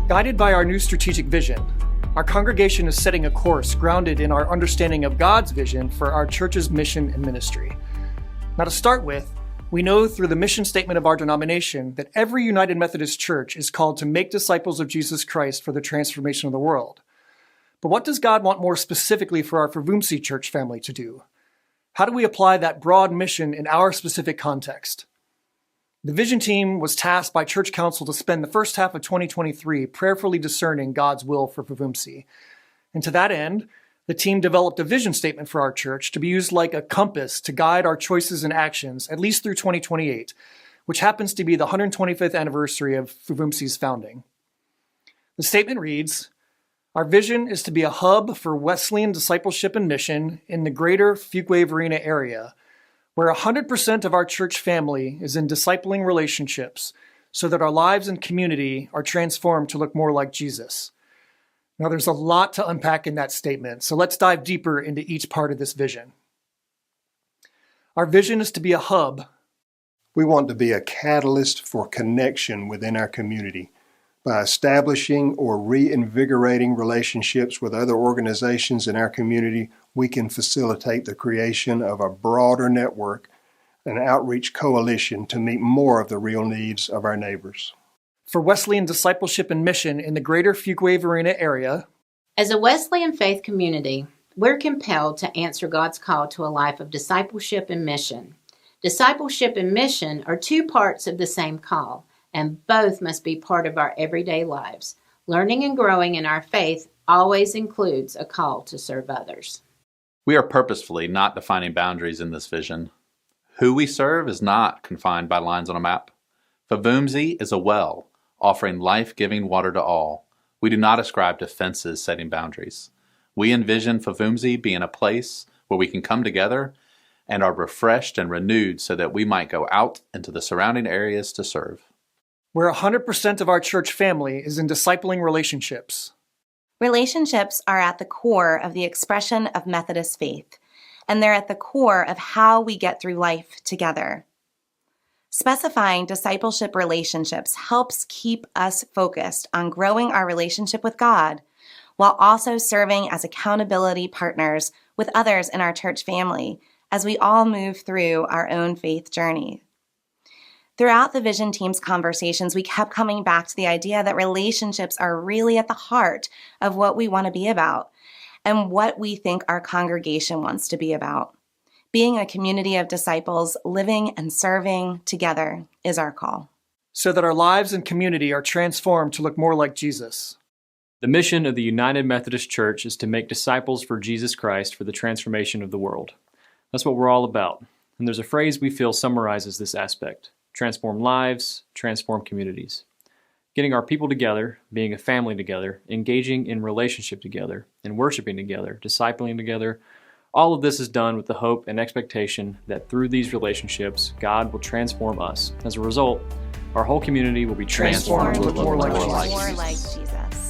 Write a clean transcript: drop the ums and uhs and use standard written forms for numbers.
Guided by our new strategic vision, our congregation is setting a course grounded in our understanding of God's vision for our church's mission and ministry. Now, to start with, we know through the mission statement of our denomination that every United Methodist Church is called to make disciples of Jesus Christ for the transformation of the world. But what does God want more specifically for our FVUMC church family to do? How do we apply that broad mission in our specific context? The vision team was tasked by Church Council to spend the first half of 2023 prayerfully discerning God's will for FVUMC. And to that end, the team developed a vision statement for our church to be used like a compass to guide our choices and actions, at least through 2028, which happens to be the 125th anniversary of FVUMC's founding. The statement reads, "Our vision is to be a hub for Wesleyan discipleship and mission in the greater Fuquay-Varina area, where 100% of our church family is in discipling relationships so that our lives and community are transformed to look more like Jesus." Now, there's a lot to unpack in that statement, so let's dive deeper into each part of this vision. Our vision is to be a hub. We want to be a catalyst for connection within our community by establishing or reinvigorating relationships with other organizations in our community. We can facilitate the creation of a broader network, an outreach coalition to meet more of the real needs of our neighbors. For Wesleyan discipleship and mission in the greater Fuquay-Varina area, as a Wesleyan faith community, we're compelled to answer God's call to a life of discipleship and mission. Discipleship and mission are two parts of the same call, and both must be part of our everyday lives. Learning and growing in our faith always includes a call to serve others. We are purposefully not defining boundaries in this vision. Who we serve is not confined by lines on a map. FVUMC is a well, offering life-giving water to all. We do not ascribe to fences setting boundaries. We envision FVUMC being a place where we can come together and are refreshed and renewed so that we might go out into the surrounding areas to serve. Where 100% of our church family is in discipling relationships. Relationships are at the core of the expression of Methodist faith, and they're at the core of how we get through life together. Specifying discipleship relationships helps keep us focused on growing our relationship with God, while also serving as accountability partners with others in our church family as we all move through our own faith journey. Throughout the vision team's conversations, we kept coming back to the idea that relationships are really at the heart of what we want to be about and what we think our congregation wants to be about. Being a community of disciples, living and serving together is our call. So that our lives and community are transformed to look more like Jesus. The mission of the United Methodist Church is to make disciples for Jesus Christ for the transformation of the world. That's what we're all about. And there's a phrase we feel summarizes this aspect: transform lives, transform communities. Getting our people together, being a family together, engaging in relationship together, and worshiping together, discipling together. All of this is done with the hope and expectation that through these relationships, God will transform us. As a result, our whole community will be transformed to look more like Jesus.